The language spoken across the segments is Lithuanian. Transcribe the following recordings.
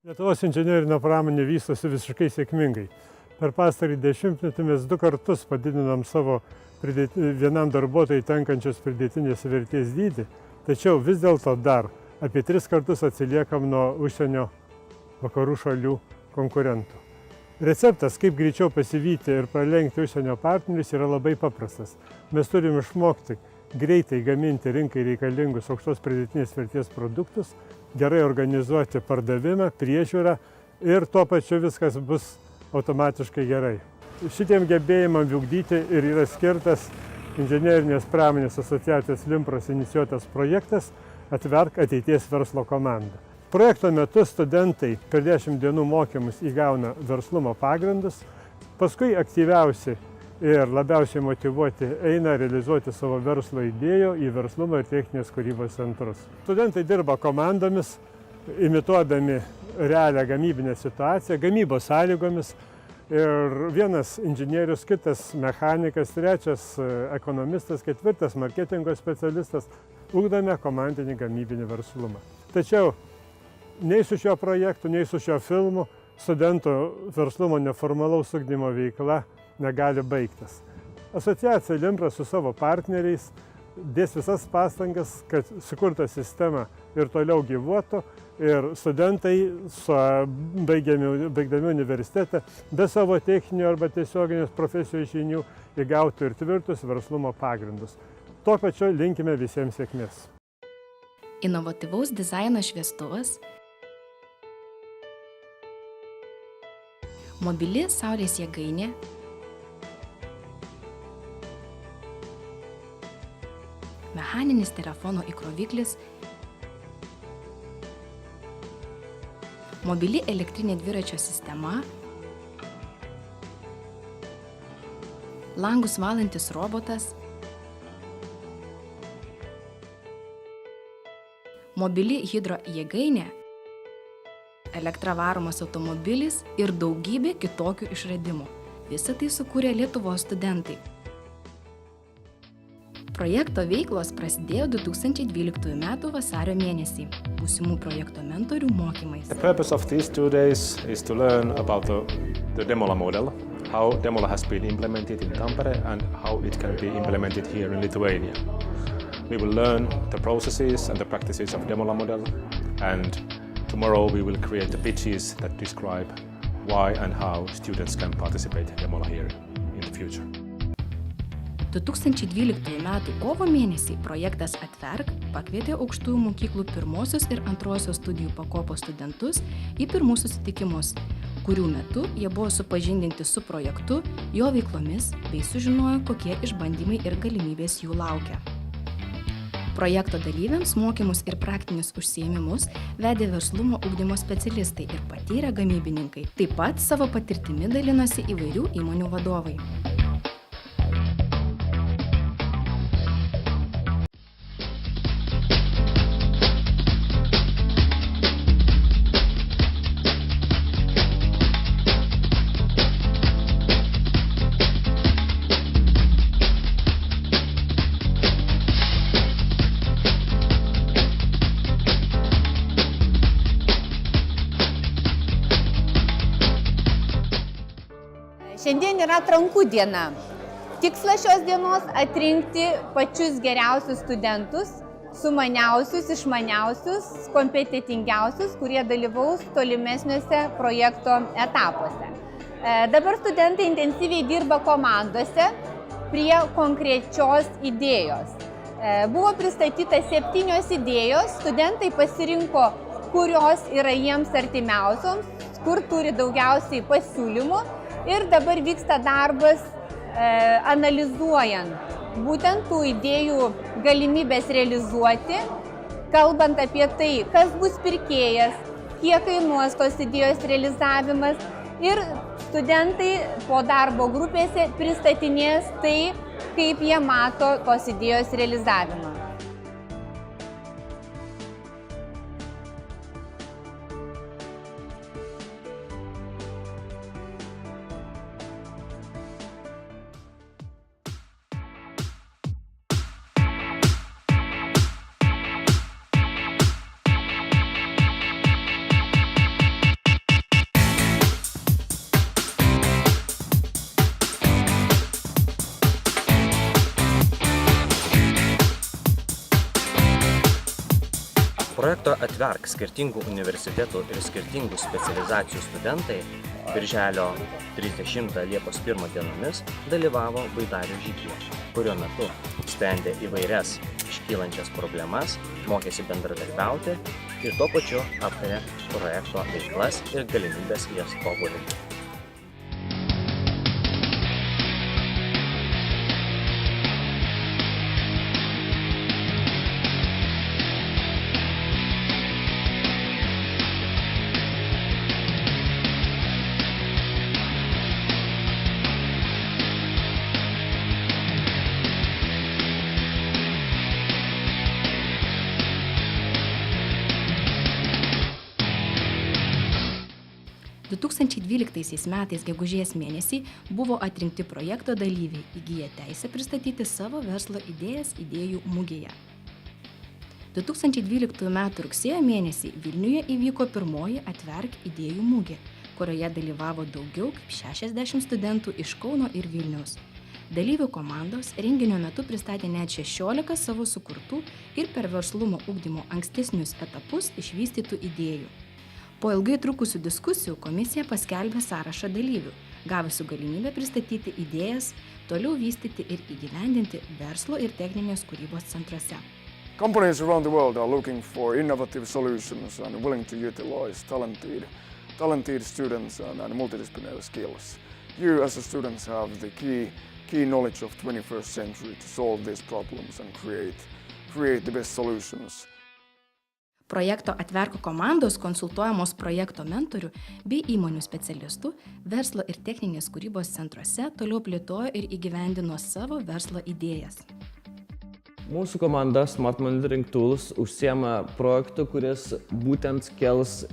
Lietuvos inžinerinė pramonė vystosi visiškai sėkmingai. Per pastarį dešimtmetį mes 2 kartus padidinom savo vienam darbuotojui tenkančios pridėtinės vertės dydį, tačiau vis dėlto dar apie 3 kartus atsiliekam nuo užsienio vakarų šalių konkurentų. Receptas, kaip greičiau pasivyti ir pralenkti užsienio partnerius, yra labai paprastas. Mes turim išmokti greitai gaminti rinkai reikalingus aukštos pridėtinės vertės produktus, gerai organizuoti pardavimą, priežiūrą ir tuo pačiu viskas bus automatiškai gerai. Šitiem gebėjimam ugdyti ir yra skirtas Inžinerinės pramonės asociacijos Limpros inicijuotas projektas Atverk ateities verslo komandą. Projekto metu studentai per 10 dienų mokymus įgauna verslumo pagrindus, paskui aktyviausi ir labiausiai motyvuoti eina realizuoti savo verslo idėjų į verslumo ir techninės kūrybos centrus. Studentai dirba komandomis, imituodami realią gamybinę situaciją, gamybos sąlygomis. Ir vienas inžinierius, kitas mechanikas, trečias ekonomistas, ketvirtas marketingo specialistas ugdome komandinį gamybinį verslumą. Tačiau nei su šiuo projektu, nei su šiuo filmu studentų verslumo neformalaus ugdymo veikla negali baigtis. Asociacija Limpra su savo partneriais dės visas pastangas, kad sukurta sistema ir toliau gyvuotų ir studentai baigdami universitetą be savo techninių arba tiesioginės profesijos žinių įgautų ir tvirtus verslumo pagrindus. Tuo pačiu linkime visiems sėkmės. Inovatyvaus dizaino šviestuvas, mobili saulės jėgainė, mechaninis telefono įkroviklis, mobili elektrinė dviračio sistema, langus valantis robotas, mobili hidrojėgainė, elektra varomas automobilis ir daugybė kitokių išradimų. Visą tai sukūrė Lietuvos studentai. Projekto veiklos prasidėjo 2012 m. vasario mėnesį, būsimų projekto mentorių mokymais. The purpose of these 2 days is to learn about the Demola model, how Demola has been implemented in Tampere and how it can be implemented here in Lithuania. We will learn the processes and the practices of Demola model, and tomorrow we will create the pitches that describe why and how students can participate in Demola here in the future. 2012 m. kovo mėnesį projektas Atverk pakvietė aukštųjų mokyklų pirmosios ir antrosios studijų pakopos studentus į pirmus susitikimus, kurių metu jie buvo supažindinti su projektu, jo veiklomis bei sužinojo, kokie išbandymai ir galimybės jų laukia. Projekto dalyviams mokymus ir praktinius užsiėmimus vedė verslumo ugdymo specialistai ir patyrę gamybininkai. Taip pat savo patirtimi dalinosi įvairių įmonių vadovai. Šiandien yra atrankų diena. Tikslas šios dienos atrinkti pačius geriausius studentus, sumaniausius, išmaniausius, kompetentingiausius, kurie dalyvaus tolimesniuose projekto etapuose. Dabar studentai intensyviai dirba komandose prie konkrečios idėjos. Buvo pristatyta 7 idėjos, studentai pasirinko, kurios yra jiems artimiausioms, kur turi daugiausiai pasiūlymų. Ir dabar vyksta darbas analizuojant būtent tų idėjų galimybės realizuoti, kalbant apie tai, kas bus pirkėjas, kiek kainuos tos idėjos realizavimas. Ir studentai po darbo grupėse pristatinės tai, kaip jie mato tos idėjos realizavimą. Projekto Atverk skirtingų universitetų ir skirtingų specializacijų studentai birželio 30 Liepos 1 dienomis dalyvavo Baidario žygyje, kurio metu sprendė įvairias iškylančias problemas, mokėsi bendradarbiauti ir tuo pačiu aptarė projekto veiklas ir galimybės jas tobulinti. – 2012 metais gegužės mėnesį buvo atrinkti projekto dalyviai, įgyję teisę pristatyti savo verslo idėjas idėjų mugėje. 2012 m. rugsėjo mėnesį Vilniuje įvyko pirmoji Atverk idėjų mugė, kurioje dalyvavo daugiau kaip 60 studentų iš Kauno ir Vilniaus. Dalyvių komandos renginio metu pristatė net 16 savo sukurtų ir per verslumo ugdymo ankstesnius etapus išvystytų idėjų. Po ilgai trukusių diskusijų komisija paskelbė sąrašą dalyvių, gavusių galimybę pristatyti idėjas, toliau vystyti ir įgyvendinti verslo ir techninės kūrybos centruose. Companies around the world are looking for innovative solutions and willing to utilize talented students and multidisciplinary skills. You as a students have the key knowledge of 21st century to solve these problems and create the best solutions. Projekto Atverk komandos konsultuojamos projekto mentorių bei įmonių specialistų verslo ir techninės kūrybos centruose toliau plėtojo ir įgyvendino savo verslo idėjas. Mūsų komanda Smart Monitoring Tools užsiema projektu, kuris būtent kels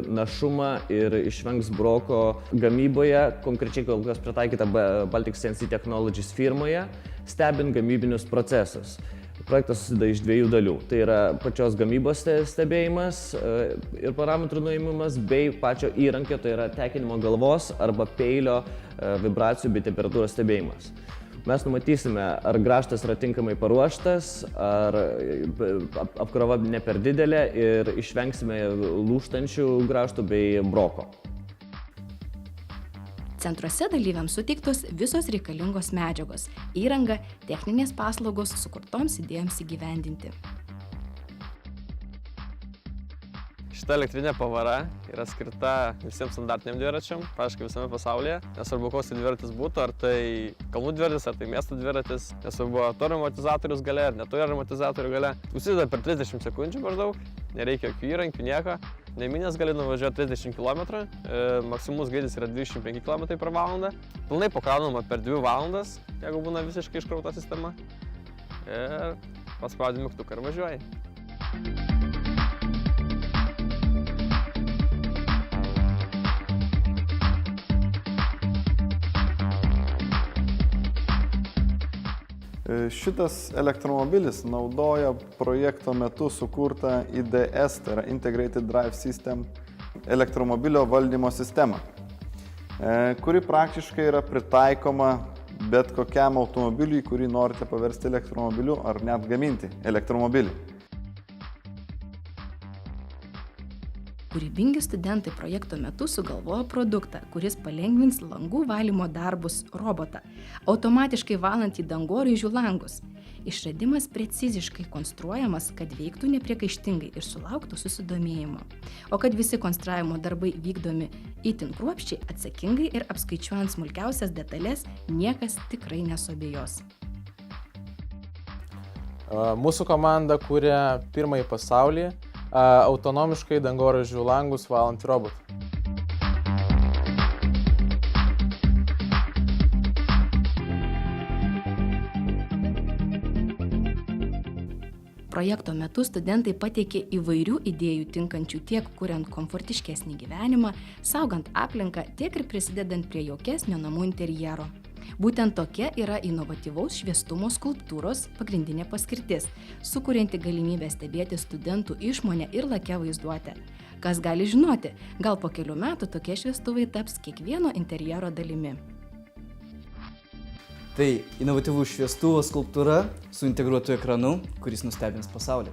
našumą ir išvengs broko gamyboje, konkrečiai kol kas pritaikyta Baltic Sense Technologies firmoje, stebint gamybinius procesus. Projektas susideda iš dviejų dalių. Tai yra pačios gamybos stebėjimas ir parametrų nuėmimas bei pačio įrankio, tai yra tekinimo galvos arba peilio vibracijų bei temperatūros stebėjimas. Mes numatysime, ar grąžtas yra tinkamai paruoštas, ar apkrova ne per didelė ir išvengsime lūžtančių grąžtų bei broko. Centruose dalyviams suteiktos visos reikalingos medžiagos, įranga, techninės paslaugos sukurtoms idėjoms įgyvendinti. Šita elektrinė pavara yra skirta visiems standartiniam dviračiam, praktiškai visame pasaulyje. Nesvarbu, koks tai dviratis būtų, ar tai kalnų dviratis, ar tai miesto dviratis. Nesvarbu, ar turi amortizatorius gale, ar neturi amortizatorių gale. Užsideda per 30 sekundžių maždaug, nereikia jokių įrankių, nieko. Neminės gali nuvažiuoti 30 km, maksimus greitis yra 25 km/h. Pilnai pakraunama per 2 valandas, jeigu būna visiškai iškrauta sistema. Ir paspaudi mygtuką ir važiuoji. Šitas elektromobilis naudoja projekto metu sukurtą IDS, tai yra Integrated Drive System, elektromobilio valdymo sistemą, kuri praktiškai yra pritaikoma bet kokiam automobiliui, kurį norite paversti elektromobiliu ar net gaminti elektromobilį. Kūrybingi studentai projekto metu sugalvojo produktą, kuris palengvins langų valymo darbus robotą, automatiškai valantį dangoraižių langus. Išradimas preciziškai konstruojamas, kad veiktų nepriekaištingai ir sulauktų susidomėjimo. O kad visi konstravimo darbai vykdomi itin kruopščiai, atsakingai ir apskaičiuojant smulkiausias detalės, niekas tikrai nesuabejos. Mūsų komanda kuria pirmąjį pasaulyje autonomiškai dangoraižių langus valantį robotą. Projekto metu studentai pateikė įvairių idėjų tinkančių tiek kuriant komfortiškesnį gyvenimą, saugant aplinką, tiek ir prisidedant prie jaukesnio namų interjero. Būtent tokia yra inovatyvaus šviestumo skulptūros pagrindinė paskirtis, sukurianti galimybę stebėti studentų išmonę ir lakia vaizduotę. Kas gali žinoti, gal po kelių metų tokie šviestuvai taps kiekvieno interjero dalimi. Tai inovatyvus šviestuvo skulptūra su integruotu ekranu, kuris nustebins pasaulį.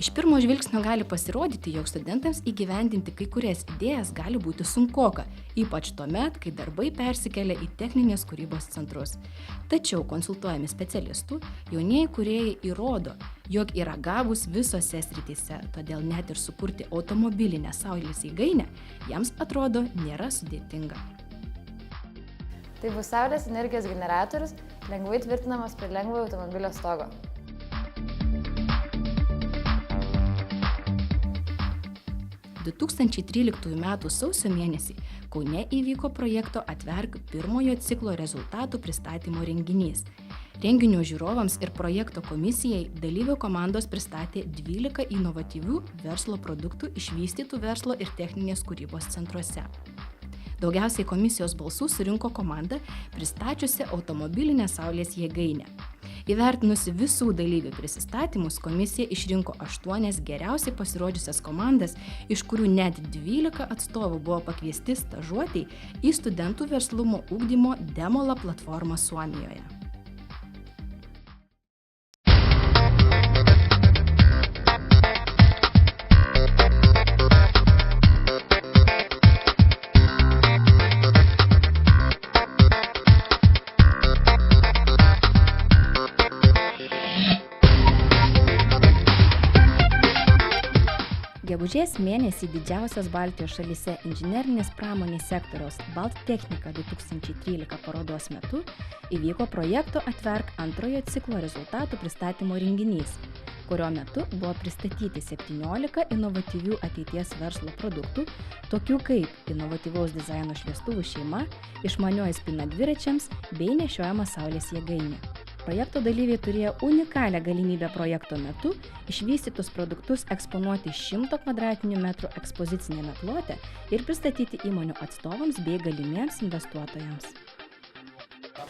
Iš pirmo žvilgsnio gali pasirodyti, jog studentams įgyvendinti kai kurias idėjas gali būti sunkoka, ypač tuomet, kai darbai persikelia į techninės kūrybos centrus. Tačiau konsultuojami specialistų, jaunieji kūrėjai įrodo, jog yra gabūs visose srityse, todėl net ir sukurti automobilinę saulės jėgainę jiems atrodo nėra sudėtinga. Tai bus saulės energijos generatorius, lengvai tvirtinamas prie lengvojo automobilio stogo. – 2013 m. sausio mėnesį Kaune įvyko projekto Atverk pirmojo ciklo rezultatų pristatymo renginys. Renginio žiūrovams ir projekto komisijai dalyvių komandos pristatė 12 inovatyvių verslo produktų išvystytų verslo ir techninės kūrybos centruose. Daugiausiai komisijos balsų surinko komanda pristačiusi automobilinę saulės jėgainę. Įvertinusi visų dalyvių prisistatymus, komisija išrinko 8 geriausiai pasirodžiusias komandas, iš kurių net 12 atstovų buvo pakviesti stažuotei į studentų verslumo ugdymo Demola platformą Suomijoje. Gegužės mėnesį didžiausios Baltijos šalyse inžinerinės pramonės sektoriaus Balttechnika 2013 parodos metu įvyko projekto Atverk antrojo ciklo rezultatų pristatymo renginys, kurio metu buvo pristatyti 17 inovatyvių ateities verslo produktų, tokių kaip inovatyvaus dizaino šviestuvų šeima, išmanioji spyna dviračiams bei nešiojama saulės jėgainė. Projekto dalyviai turėjo unikalią galimybę projekto metu išvystytus produktus eksponuoti 100 m² ekspozicinėme plote ir pristatyti įmonių atstovams bei galimiems investuotojams.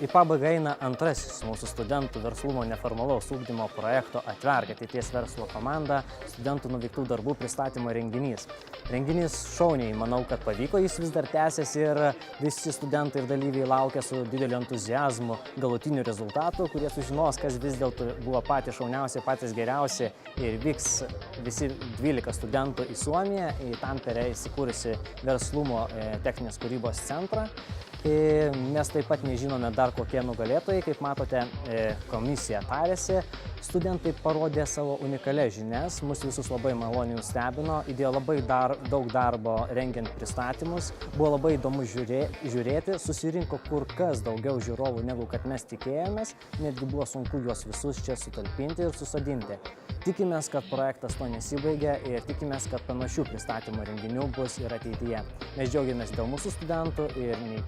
Į pabaigą eina antrasis mūsų studentų verslumo neformalaus ugdymo projekto Atverk ateities verslo komanda studentų nuveiktų darbų pristatymo renginys. Renginys šauniai, manau, kad pavyko, jis vis dar tęsiasi ir visi studentai ir dalyviai laukia su dideliu entuziazmu galutinių rezultatų, kurie sužinos, kas vis dėlto buvo patys šauniausi, patys geriausi ir vyks visi 12 studentų į Suomiją, į Tamperę įsikūrusi verslumo techninės kūrybos centrą. Mes taip pat nežinome dar kokie nugalėtojai, kaip matote, komisija tarėsi, studentai parodė savo unikalias žinias, mus visus labai maloniai nustebino, įdėjo labai daug darbo rengiant pristatymus, buvo labai įdomu žiūrėti, susirinko kur kas daugiau žiūrovų negu kad mes tikėjomės, netgi buvo sunku juos visus čia sutalpinti ir susodinti. Tikimės, kad projektas to nesibaigia ir tikimės, kad panašių pristatymo renginių bus ir ateityje. Mes džiaugiamės dėl mūsų studentų ir nei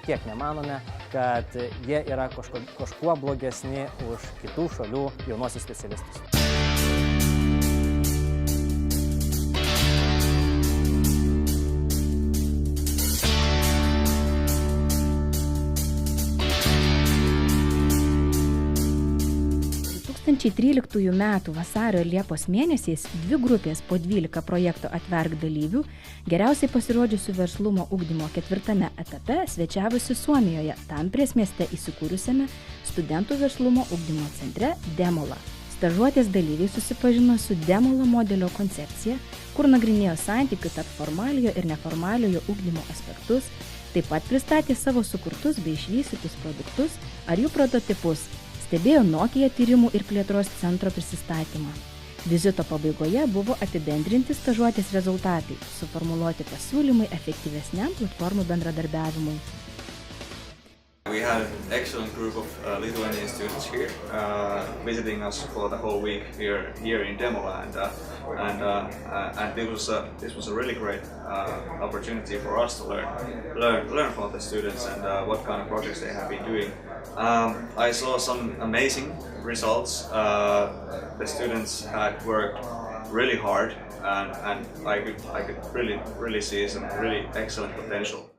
kiek nemanome, kad jie yra kažkuo blogesni už kitų šalių jaunuosius specialistus. 2013 m. vasario ir Liepos mėnesiais 2 grupės po 12 projekto Atverk dalyvių, geriausiai pasirodžiusių verslumo ugdymo 4 etape svečiavosi Suomijoje, Tamperės mieste įsikūrusiame studentų verslumo ugdymo centre Demola. Stažuotės dalyviai susipažino su Demola modelio koncepcija, kur nagrinėjo santykių tarp formaliojo ir neformaliojo ugdymo aspektus, taip pat pristatė savo sukurtus bei išvystytus produktus ar jų prototipus, stebėjo Nokia tyrimų ir plėtros centro prisistatymą. Vizito pabaigoje buvo apibendrinti stažuotės rezultatai, suformuluoti pasiūlymai efektyvesniam platformų bendradarbiavimui. We had an excellent group of Lithuanian students here visiting us for the whole week here in Demola, and this was a really great opportunity for us to learn from the students and what kind of projects they have been doing. I saw some amazing results. The students had worked really hard, and I could really see some really excellent potential.